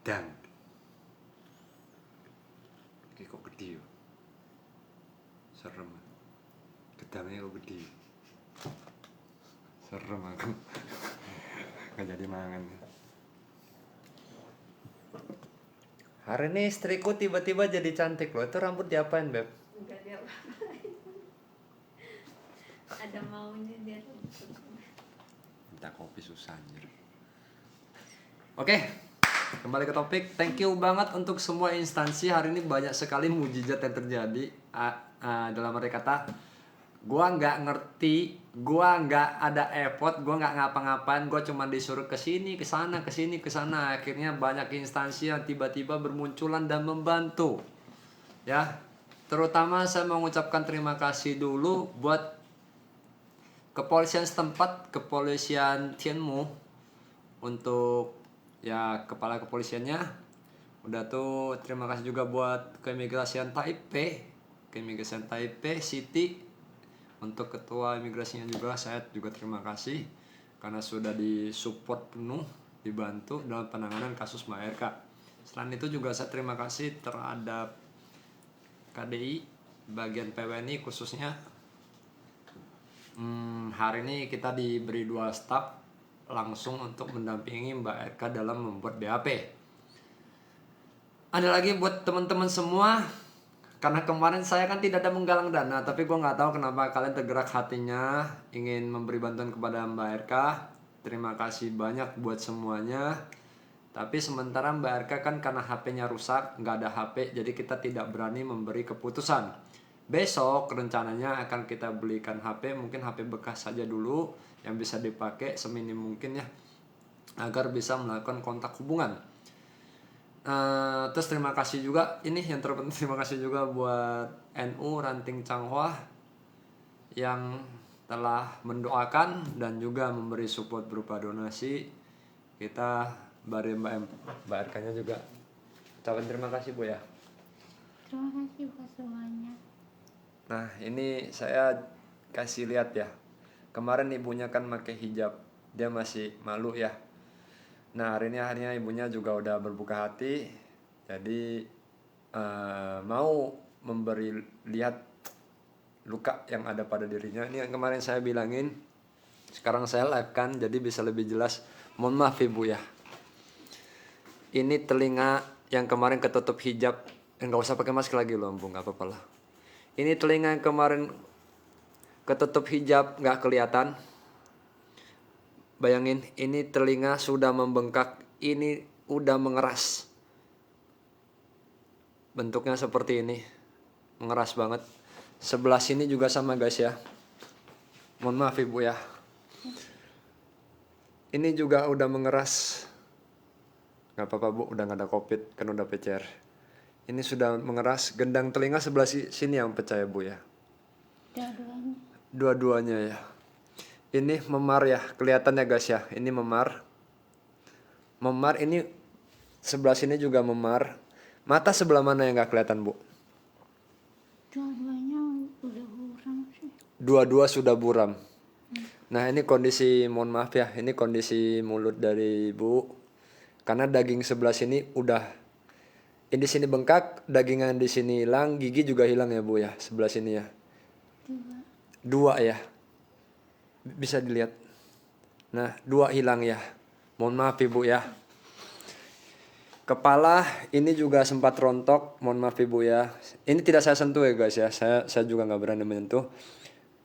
gedang. Ini kok gede ya? Serem. Gedangnya kok gede. Serem aku. Nggak jadi mangan. Hari ini istriku tiba-tiba jadi cantik loh. Itu rambut diapain, Beb? Enggak dia ada maunya dia. Minta kopi susah anjir. Oke, kembali ke topik. Thank you banget untuk semua instansi. Hari ini banyak sekali mujizat yang terjadi. Dalam arti kata, gua nggak ngerti, gua nggak ada effort, gua nggak ngapa-ngapain, gua cuma disuruh ke sini, ke sana, ke sini, ke sana. Akhirnya banyak instansi yang tiba-tiba bermunculan dan membantu. Ya, terutama saya mau mengucapkan terima kasih dulu buat kepolisian setempat, kepolisian Tianmu, untuk ya kepala kepolisiannya. Udah tuh terima kasih juga buat keimigrasian Taipei, keimigrasian Taipei City. Untuk ketua imigrasinya juga saya juga terima kasih karena sudah disupport penuh, dibantu dalam penanganan kasus Mbak RK. Selain itu juga saya terima kasih terhadap KDI bagian PWNI khususnya. Hari ini kita diberi 2 staf langsung untuk mendampingi Mbak RK dalam membuat BAP. Ada lagi buat teman-teman semua, karena kemarin saya kan tidak ada menggalang dana, tapi gue nggak tahu kenapa kalian tergerak hatinya ingin memberi bantuan kepada Mbak RK. Terima kasih banyak buat semuanya. Tapi sementara Mbak RK kan karena HP-nya rusak, nggak ada HP, jadi kita tidak berani memberi keputusan. Besok rencananya akan kita belikan HP, mungkin HP bekas saja dulu yang bisa dipakai seminim mungkin ya, agar bisa melakukan kontak hubungan. Terus terima kasih juga, ini yang terpenting, terima kasih juga buat NU Ranting Changhua yang telah mendoakan dan juga memberi support berupa donasi. Kita bari Mbak RK-nya juga ucapin terima kasih Bu ya. Terima kasih buat semuanya. Nah ini saya kasih lihat ya, kemarin ibunya kan pakai hijab, dia masih malu ya. Nah hari ini akhirnya ibunya juga udah berbuka hati, jadi mau memberi lihat luka yang ada pada dirinya. Ini yang kemarin saya bilangin, sekarang saya live kan, jadi bisa lebih jelas. Mohon maaf ibu ya. Ini telinga yang kemarin ketutup hijab, nggak usah pakai masker lagi loh, Bu, nggak apa-apa lah. Ini telinga yang kemarin ketutup hijab nggak kelihatan. Bayangin, ini telinga sudah membengkak, ini udah mengeras. Bentuknya seperti ini, mengeras banget. Sebelah sini juga sama guys ya. Mohon maaf ibu ya. Ini juga udah mengeras. Gak apa-apa bu, udah gak ada covid, kan udah PCR. Ini sudah mengeras, gendang telinga sebelah sini yang pecah ya bu ya. Dua-duanya. Dua-duanya ya. Ini memar ya, kelihatan ya guys ya. Ini memar. Memar ini sebelah sini juga memar. Mata sebelah mana yang gak kelihatan bu? Dua-duanya udah buram sih. Dua-dua sudah buram. Nah ini kondisi, mohon maaf ya, ini kondisi mulut dari ibu. Karena daging sebelah sini udah, ini di sini bengkak, dagingan di sini hilang, gigi juga hilang ya bu ya, sebelah sini ya. Dua ya, bisa dilihat. Nah 2 hilang ya, mohon maaf ibu ya. Kepala ini juga sempat rontok, mohon maaf ibu ya. Ini tidak saya sentuh ya guys ya, saya juga nggak berani menyentuh.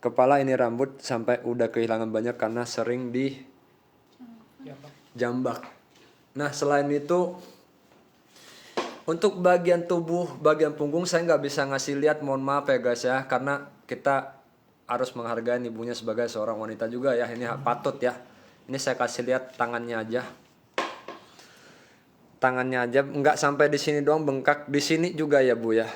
Kepala ini rambut sampai udah kehilangan banyak karena sering di jambak. Nah selain itu, untuk bagian tubuh, bagian punggung saya nggak bisa ngasih lihat, mohon maaf ya guys ya, karena kita harus menghargai ibunya sebagai seorang wanita juga ya. Ini patut ya. Ini saya kasih lihat tangannya aja. Tangannya aja nggak sampai di sini doang bengkak, di sini juga ya bu ya.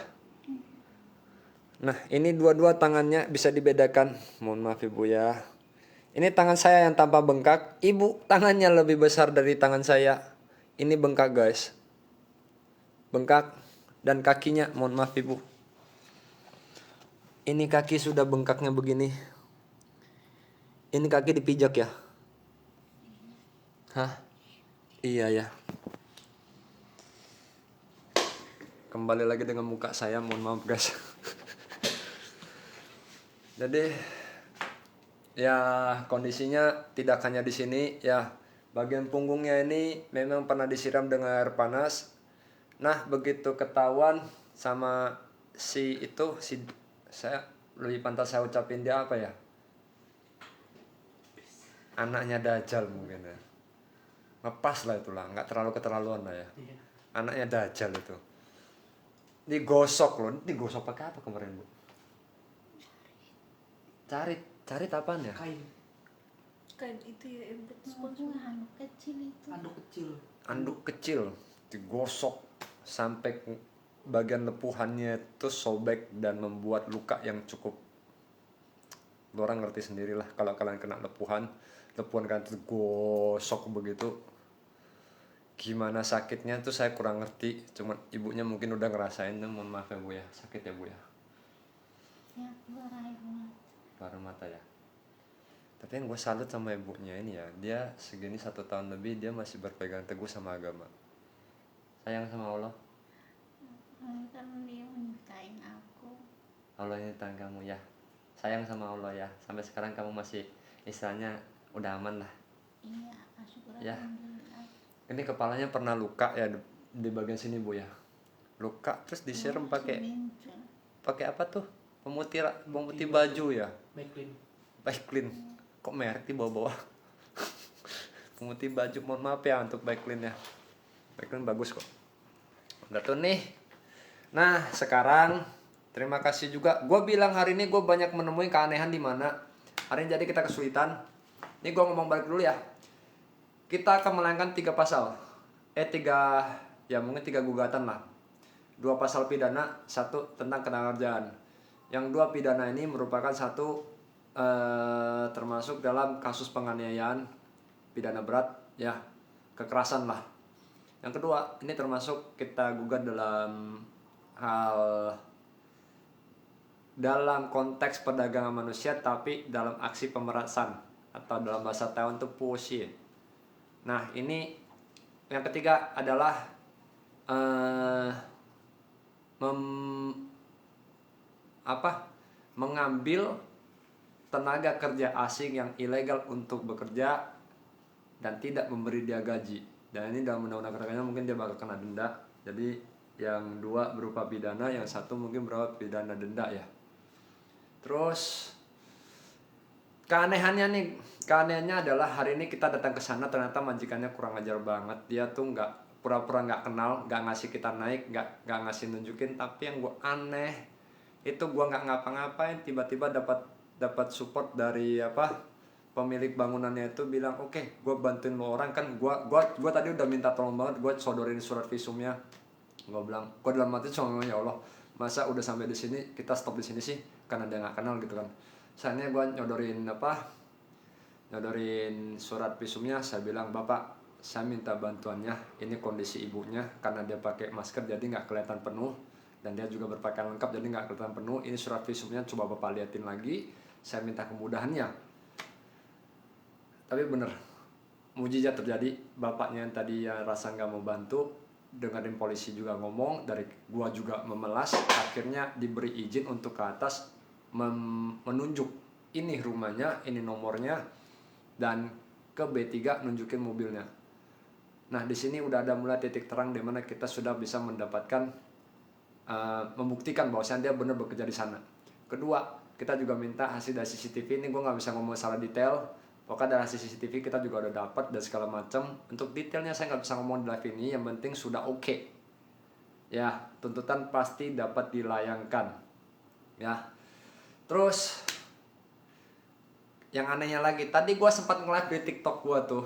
Nah ini dua-dua tangannya bisa dibedakan, mohon maaf ibu ya. Ini tangan saya yang tanpa bengkak, ibu tangannya lebih besar dari tangan saya. Ini bengkak guys, bengkak. Dan kakinya, mohon maaf ibu, ini kaki sudah bengkaknya begini. Ini kaki dipijak ya? Hah? Iya ya. kembali lagi dengan muka saya, mohon maaf guys. Jadi ya kondisinya tidak hanya di sini ya, bagian punggungnya ini memang pernah disiram dengan air panas. Nah begitu ketahuan sama si itu, si saya lebih pantas saya ucapin dia apa ya, anaknya Dajjal mungkin ya, ngepas lah itulah, nggak terlalu keterlaluan lah ya. Anaknya Dajjal itu digosok loh, digosok pakai apa kemarin bu? Carit apaan ya? Kain itu ya yang buat Aku anak kecil itu. Anduk kecil digosok sampai bagian lepuhannya itu sobek dan membuat luka yang cukup, lo orang ngerti sendirilah kalau kalian kena lepuhan kalian itu gosok begitu, gimana sakitnya tuh saya kurang ngerti, cuman ibunya mungkin udah ngerasain tuh. Mohon maaf ya bu ya, sakit ya bu ya, Ya keluar air mata. keluar mata ya. Tapi yang gue salut sama ibunya ini ya, dia segini 1 tahun lebih dia masih berpegang teguh sama agama, sayang sama Allah. Kan dia menyukain aku. Allah ini tangan kamu ya, sayang sama Allah ya, sampai sekarang kamu masih istilahnya udah aman lah Iya, syukur ya. alhamdulillah. Ini kepalanya pernah luka ya di bagian sini bu ya, luka terus disiram pakai apa tuh, pemutih baju ya, Baiklin. Kok merek di bawah-bawah. Pemutih baju, mohon maaf ya untuk Baiklin ya, Baiklin bagus kok. Udah tuh nih. Nah sekarang terima kasih juga, gue bilang hari ini gue banyak menemui keanehan di mana hari ini, jadi kita kesulitan. Ini gue ngomong balik dulu ya, kita akan melayangkan 3 pasal, 3 ya mungkin 3 gugatan lah. 2 pasal pidana, 1 tentang ketenagakerjaan. Yang 2 pidana ini merupakan satu termasuk dalam kasus penganiayaan, pidana berat ya, kekerasan lah. Yang kedua ini termasuk kita gugat dalam konteks perdagangan manusia, tapi dalam aksi pemerasan atau dalam bahasa Taiwan itu puoshi. Nah ini yang ketiga adalah mengambil tenaga kerja asing yang ilegal untuk bekerja dan tidak memberi dia gaji. Dan ini dalam undang-undang kerjanya mungkin dia bakal kena denda. Jadi yang 2 berupa pidana, yang 1 mungkin berupa pidana denda ya. Terus keanehannya adalah hari ini kita datang ke sana, ternyata majikannya kurang ajar banget. Dia tuh nggak pura-pura nggak kenal, nggak ngasih kita naik, nggak ngasih nunjukin. Tapi yang gue aneh itu, gue nggak ngapa-ngapain, tiba-tiba dapat support dari pemilik bangunannya itu bilang, oke, gue bantuin lo orang kan. Gue tadi udah minta tolong banget, gue sodorin surat visumnya. Gue bilang, gue dalam hati cuma ya Allah, masa udah sampai di sini kita stop di sini sih karena dia nggak kenal gitu kan. Sayangnya gue nyodorin surat visumnya. Saya bilang, bapak saya minta bantuannya, ini kondisi ibunya karena dia pakai masker jadi nggak kelihatan penuh, dan dia juga berpakaian lengkap jadi nggak kelihatan penuh. Ini surat visumnya, coba bapak liatin lagi, saya minta kemudahannya. Tapi bener, mujizat terjadi. Bapaknya yang tadi ya rasa nggak mau bantu, dengerin polisi juga ngomong, dari gua juga memelas, akhirnya diberi izin untuk ke atas menunjuk ini rumahnya, ini nomornya, dan ke B3 nunjukin mobilnya. Nah di sini udah ada mulai titik terang di mana kita sudah bisa mendapatkan membuktikan bahwasanya dia benar bekerja di sana. Kedua, kita juga minta hasil dari CCTV. Ini gue nggak bisa ngomong salah detail. Pokoknya dari hasil CCTV kita juga udah dapat dan segala macam. Untuk detailnya saya nggak bisa ngomong di live ini. Yang penting sudah oke. Ya, tuntutan pasti dapat dilayangkan. Ya. Terus yang anehnya lagi, tadi gue sempat nge-live di TikTok gue tuh.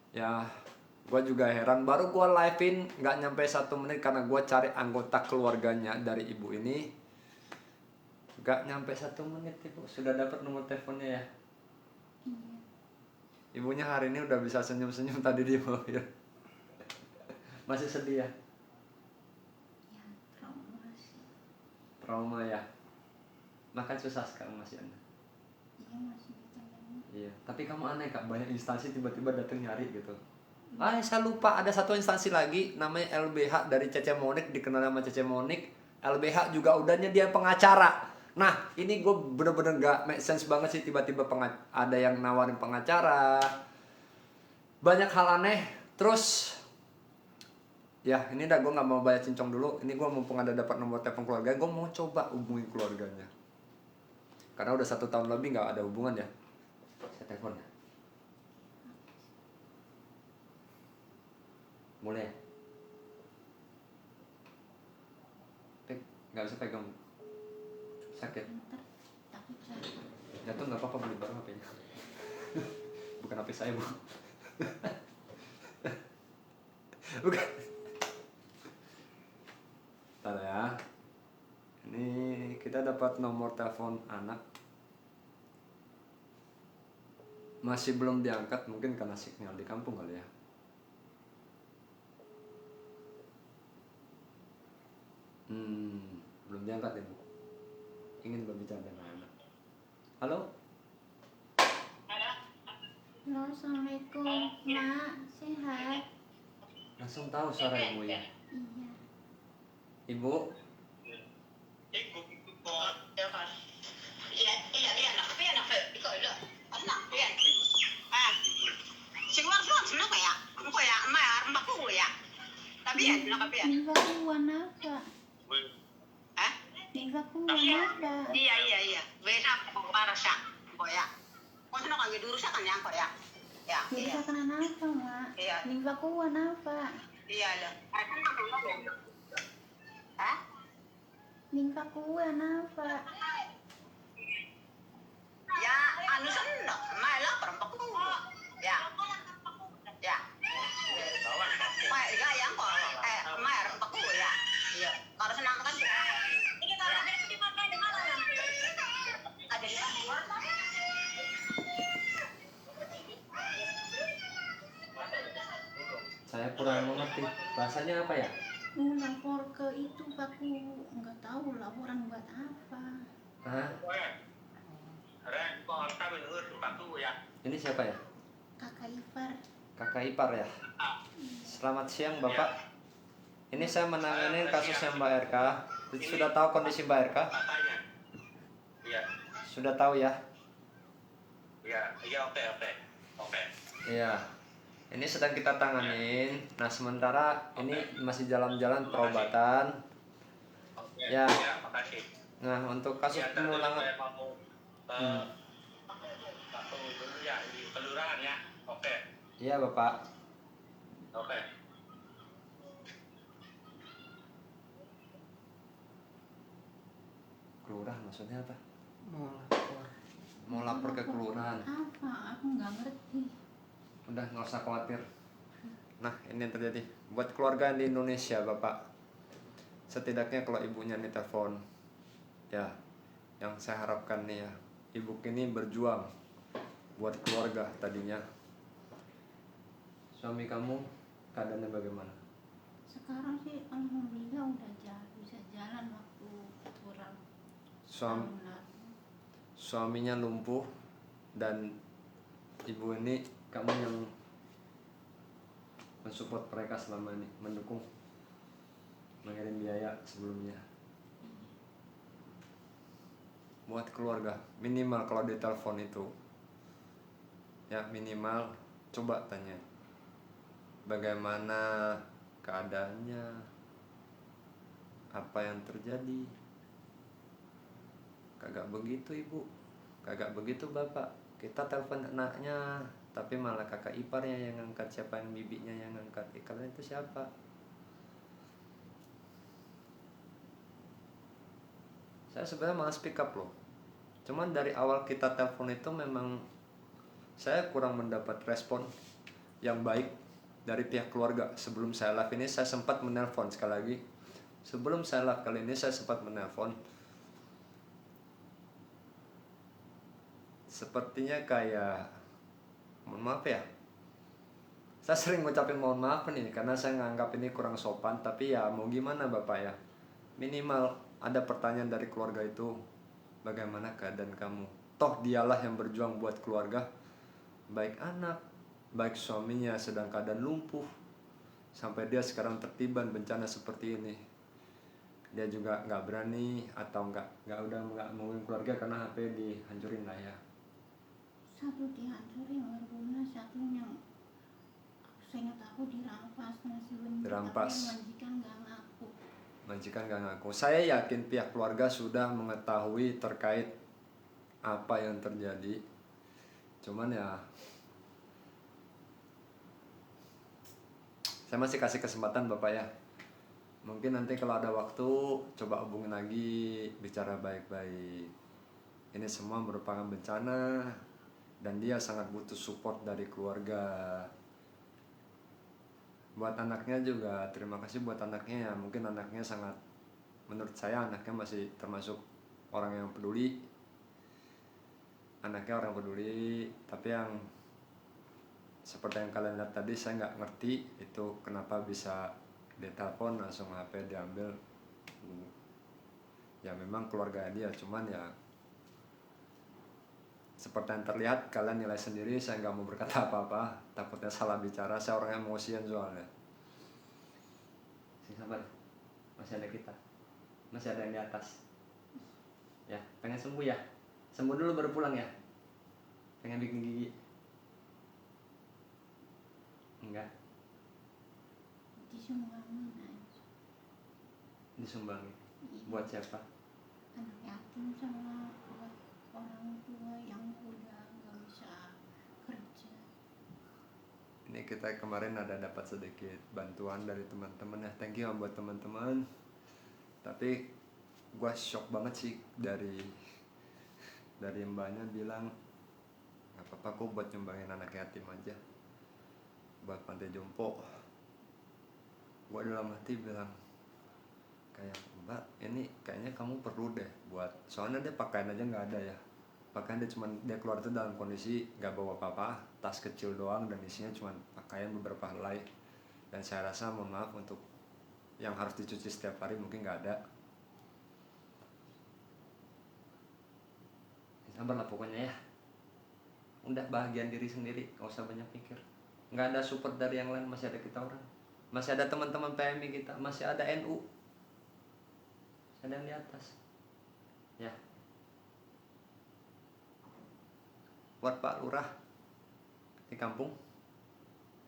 Ya, gue juga heran, baru gue live-in nggak nyampe 1 menit karena gue cari anggota keluarganya dari ibu ini. Nggak nyampe 1 menit ibu sudah dapat nomor teleponnya ya. Ibunya hari ini udah bisa senyum-senyum tadi di mobil. Masih sedih ya? Ya trauma sih. Trauma ya. Makan susah sekarang masih ada. Iya masih bisa banget. Iya. Tapi kamu aneh kak, banyak instansi tiba-tiba datang nyari gitu. Saya lupa ada satu instansi lagi namanya LBH dari Cece Monik, dikenal sama Cece Monik. LBH juga udahnya dia pengacara. Nah, ini gue bener-bener gak make sense banget sih tiba-tiba ada yang nawarin pengacara. Banyak hal aneh. Terus ya ini dah, gue nggak mau bayar cincong dulu. Ini gue mumpung ada dapat nomor telepon keluarga, gue mau coba hubungi keluarganya. Karena udah 1 tahun lebih nggak ada hubungan ya. Saya telepon ya. Boleh? Nggak bisa pegang. Sakit. Ntar takut saya. Jatuh nggak apa-apa, beli baru HP-nya. Bukan HP saya, Bu. Bukan. Ntar ya. Ini kita dapat nomor telepon anak. Masih belum diangkat, mungkin karena signal di kampung kali ya. Belum diangkat ya, Bu. Ingin berbicara dengan anak. Halo? Halo, assalamualaikum, Mak. Sehat? Langsung tahu suara ibu ya. Iya. Ibu, Nivakuan apa? Nivakuan apa? Iya iya iya. Beda parasa. Koya. Kok sana kang dulu sa kanya koya. Ya. Bisa kena apa, Mak? Iya. Nivakuan apa? Iya lah. Hah? Nivakuan apa? Ya, anu sendok. Malah perempak ku. Ya. Ya. Mai gayang kok. Mai perempak ku ya. Iya. Kalau senang kan. Ini kalau ada di mana di mana? Ada di mana? saya kurang mengerti. Bahasanya apa ya? Mau lapor ke itu, aku nggak tahu laporan buat apa. Hah? Ini siapa ya? Kakak ipar. Kakak ipar ya? Selamat siang, Bapak. Ini saya menangani kasusnya Mbak RK. Sudah tahu kondisi Mbak RK? Iya. Sudah tahu ya? Iya, oke. Iya. Ini sedang kita tanganin. Nah, sementara ini masih jalan-jalan perobatan. Ya. Iya, makasih. Nah, untuk kasus Iya, ntar pemulangan. saya mau satu dulu ya di kelurahan ya. Oke. Iya, Bapak. Oke. Kelurahan maksudnya apa? Mau lapor. Mau lapor ke kelurahan. Apa? Aku nggak ngerti. Udah, nggak usah khawatir. Nah, ini yang terjadi buat keluarga di Indonesia, Bapak. Setidaknya kalau ibunya nih telepon, ya, yang saya harapkan nih ya, ibu ini berjuang buat keluarga tadinya. Suami kamu keadaannya bagaimana? Sekarang sih alhamdulillah udah bisa jalan waktu kurang tahun lalu. Suaminya lumpuh dan ibu ini kamu yang mensupport mereka selama ini, mendukung, mengirim biaya sebelumnya buat keluarga. Minimal kalau di telepon itu ya, minimal coba tanya bagaimana keadaannya, apa yang terjadi. Kagak begitu ibu, kagak begitu bapak. Kita telepon anaknya, tapi malah kakak iparnya yang ngangkat. Siapa yang bibinya yang ngangkat? Kalian itu siapa? Saya sebenarnya malah speak up loh. Cuman dari awal kita telepon itu memang saya kurang mendapat respon yang baik dari pihak keluarga. Sebelum saya live ini saya sempat menelpon sekali lagi. Sebelum saya live kali ini saya sempat menelpon. Sepertinya kayak, mohon maaf ya, saya sering ngucapin mohon maaf nih karena saya nganggap ini kurang sopan. Tapi ya mau gimana bapak ya, minimal ada pertanyaan dari keluarga itu, bagaimana keadaan kamu. Toh dialah yang berjuang buat keluarga, baik anak, baik suaminya sedang keadaan lumpuh sampai dia sekarang tertiban bencana seperti ini. Dia juga nggak berani atau nggak mau keluarga karena HP dihancurin lah ya. Satu dihancurin berguna, satu yang saya nggak tahu dirampas masih bentuk, Dirampas. tapi majikan nggak ngaku. Majikan nggak ngaku. Saya yakin pihak keluarga sudah mengetahui terkait apa yang terjadi. Cuman ya saya masih kasih kesempatan Bapak ya. Mungkin nanti kalau ada waktu coba hubungin lagi, bicara baik-baik. Ini semua merupakan bencana dan dia sangat butuh support dari keluarga. Buat anaknya juga terima kasih buat anaknya ya. Mungkin anaknya sangat, menurut saya anaknya masih termasuk orang yang peduli. Anaknya orang peduli, tapi yang seperti yang kalian lihat tadi saya nggak ngerti itu kenapa bisa ditelepon langsung HP diambil. Ya memang keluarga dia, cuman ya seperti yang terlihat kalian nilai sendiri. Saya nggak mau berkata apa-apa, takutnya salah bicara. Saya orang emosian soalnya. Sabar, masih ada kita, masih ada yang di atas. Ya pengen sembuh ya, sembuh dulu baru pulang ya. Pengen bikin gigi? Enggak. Disumbangin aja. Disumbangin. Iya. Buat siapa? Anak yatim sama buat orang tua yang udah nggak bisa kerja. Ini kita kemarin ada dapat sedikit bantuan dari teman-teman ya. Thank you buat teman-teman. Tapi gua shock banget sih dari mbaknya bilang nggak apa-apa kok buat nyumbangin anak yatim aja, buat panti jompo. Gua dalam hati bilang kayak, Mbak ini kayaknya kamu perlu deh buat, soalnya dia pakaian aja nggak ada ya. Pakaian dia cuman, dia keluar itu dalam kondisi nggak bawa apa-apa, tas kecil doang dan isinya cuman pakaian beberapa helai. Dan saya rasa mohon maaf untuk yang harus dicuci setiap hari mungkin nggak ada. Sabarlah pokoknya ya. Udah bahagian diri sendiri, nggak usah banyak pikir. Nggak ada support dari yang lain, masih ada kita orang, masih ada teman-teman PMI kita, masih ada NU, ada yang di atas ya. Buat Pak Lurah di kampung,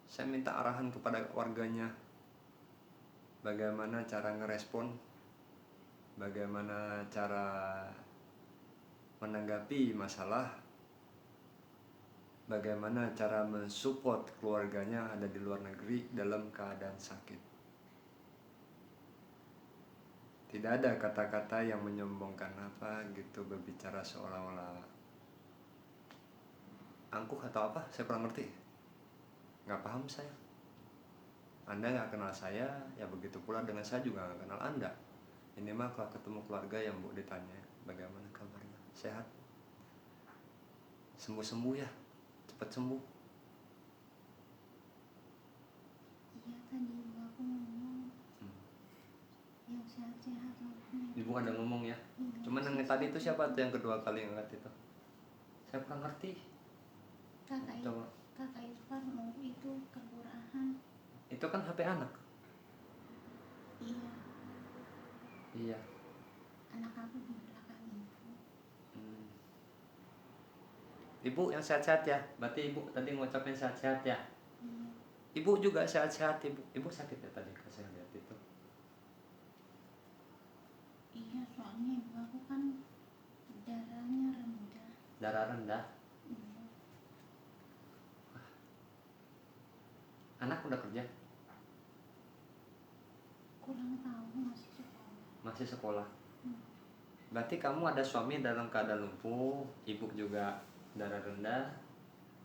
saya minta arahan kepada warganya bagaimana cara ngerespon, bagaimana cara menanggapi masalah, bagaimana cara mensupport keluarganya ada di luar negeri dalam keadaan sakit. Tidak ada kata-kata yang menyombongkan apa gitu, berbicara seolah-olah angkuh atau apa, saya kurang ngerti. Nggak paham saya. Anda nggak kenal saya, ya begitu pula dengan saya juga nggak kenal Anda. Ini mah kalau ketemu keluarga yang Bu ditanya bagaimana kabarnya, sehat, sembuh-sembuh ya, cepat sembuh. Iya tadi ibu aku ngomong yang sehat-sehat maksudnya. Ibu ada ngomong ya. Iya, Cuman yang tadi itu siapa tuh yang kedua kali ngeliat itu? Saya kurang ngerti. Coba. Kakak Irfan mau itu ke kelurahan. Itu kan HP anak. Iya, Iya. anak aku di belakang ibu. Ibu yang sehat-sehat ya. Berarti ibu tadi ngucapin sehat-sehat ya. Iya. Ibu juga sehat-sehat ibu. Ibu sakit ya tadi kalau saya lihat itu. Iya, soalnya ibu aku kan darahnya rendah. Darah rendah. Iya. Anak udah kerja? Kurang tahu, masih sekolah. Masih sekolah. Hmm. Berarti kamu ada suami dalam keadaan lumpuh, ibu juga darah rendah,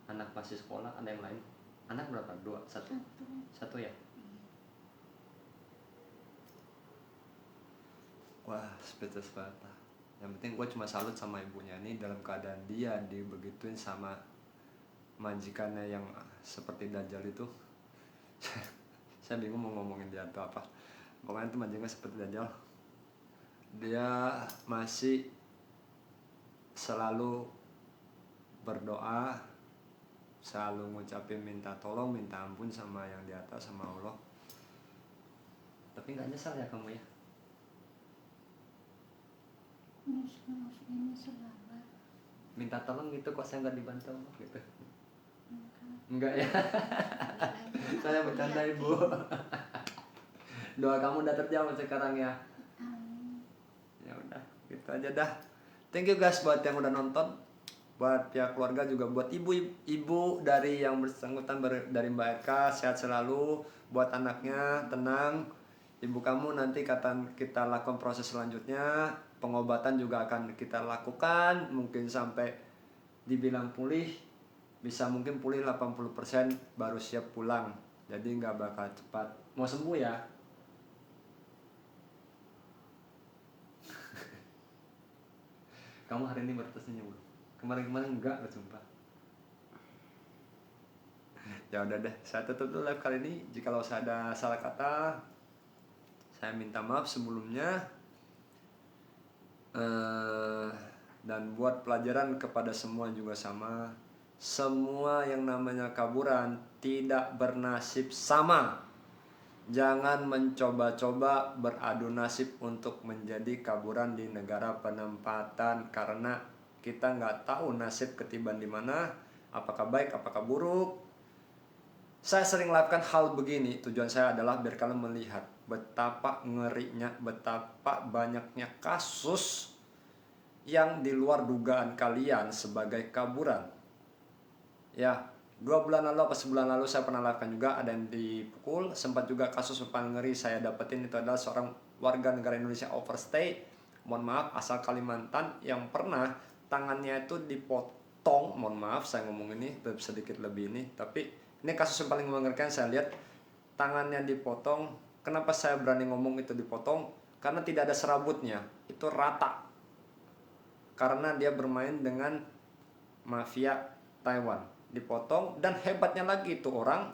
anak masih sekolah, ada yang lain? Anak berapa? Dua? Satu? Satu. Satu ya? Iya. Wah, speechless banget lah. Yang penting gue cuma salut sama ibunya nih dalam keadaan dia dibegituin sama majikannya yang seperti Dajjal itu. Saya bingung mau ngomongin dia atau apa. Pokoknya itu majikannya seperti Dajjal. Dia masih selalu berdoa selalu ngucapin minta tolong, minta ampun sama yang di atas, sama Allah. Tapi nggak nyesal ya kamu ya? Ini selalu Minta tolong gitu kok saya nggak dibantu gitu? enggak. Enggak ya? Saya bercanda ibu. Doa kamu udah terjawab sekarang ya. Amin. Ya udah, gitu aja dah. Thank you guys buat yang udah nonton, buat pihak keluarga juga, buat ibu dari yang bersangkutan dari Mbak Eka, sehat selalu. Buat anaknya tenang, ibu kamu nanti kita lakukan proses selanjutnya, pengobatan juga akan kita lakukan, mungkin sampai dibilang pulih, bisa mungkin pulih 80% baru siap pulang, jadi nggak bakal cepat mau sembuh ya. Kamu hari ini baru tersenyum, kemarin-kemarin enggak loh sumpah. Ya udah deh, saya tutup dulu live kali ini. Jikalau saya ada salah kata, saya minta maaf sebelumnya. Dan buat pelajaran kepada semua juga sama. Semua yang namanya kaburan tidak bernasib sama. Jangan mencoba-coba beradu nasib untuk menjadi kaburan di negara penempatan, karena kita nggak tahu nasib ketiban di mana, apakah baik, apakah buruk. Saya sering lakukan hal begini, tujuan saya adalah biar kalian melihat betapa ngerinya, betapa banyaknya kasus yang di luar dugaan kalian sebagai kaburan. Ya, 2 bulan lalu atau sebulan lalu saya pernah lakukan juga, ada yang dipukul. Sempat juga kasus paling ngeri saya dapetin itu adalah seorang warga negara Indonesia overstay, mohon maaf, asal Kalimantan, yang pernah tangannya itu dipotong. Mohon maaf saya ngomong ini sedikit lebih ini, tapi ini kasus yang paling mengerikan saya lihat, tangannya dipotong. Kenapa saya berani ngomong itu dipotong? Karena tidak ada serabutnya, itu rata. Karena dia bermain dengan mafia Taiwan, dipotong. Dan hebatnya lagi itu orang,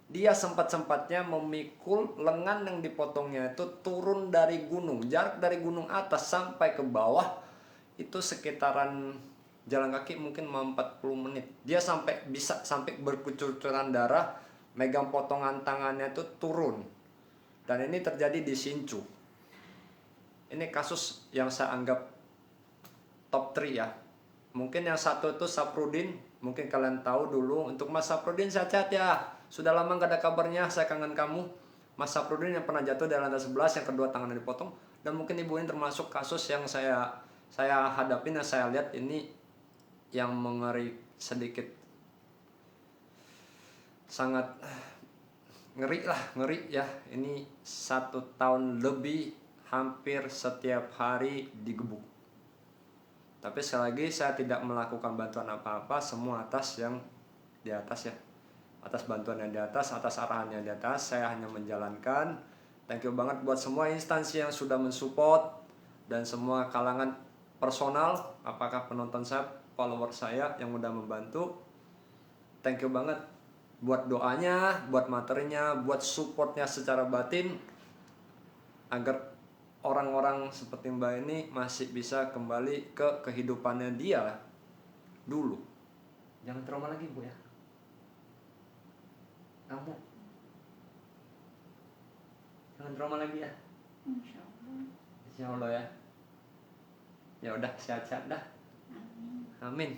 dia sempat-sempatnya memikul lengan yang dipotongnya itu turun dari gunung, jarak dari gunung atas sampai ke bawah itu sekitaran jalan kaki mungkin mau 40 menit. Dia sampai berkucuran darah, megang potongan tangannya itu turun. Dan ini terjadi di Hsinchu. Ini kasus yang saya anggap top 3 ya. Mungkin yang satu itu Saprudin, mungkin kalian tahu dulu. Untuk Mas Saprudin, sehat-sehat ya. Sudah lama gak ada kabarnya, saya kangen kamu. Mas Saprudin yang pernah jatuh dari lantai 11, yang kedua tangannya dipotong. Dan mungkin ibu ini termasuk kasus yang saya hadapin, dan saya lihat ini yang mengeri sedikit, sangat ngeri ya. Ini 1 tahun lebih, hampir setiap hari digebuk. Tapi sekali lagi saya tidak melakukan bantuan apa-apa, semua atas yang di atas ya, atas bantuan yang di atas, atas arahan yang di atas. Saya hanya menjalankan. Thank you banget buat semua instansi yang sudah mensupport, dan semua kalangan personal, apakah penonton saya, follower saya yang udah membantu. Thank you banget buat doanya, buat materinya, buat supportnya secara batin, agar orang-orang seperti Mbak ini masih bisa kembali ke kehidupannya dia dulu. Jangan trauma lagi Bu ya. Kamu jangan trauma lagi ya. Insya Allah. Insya Allah ya. Ya udah, sehat-sehat dah. Amin. Amin.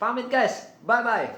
Pamit guys, bye bye.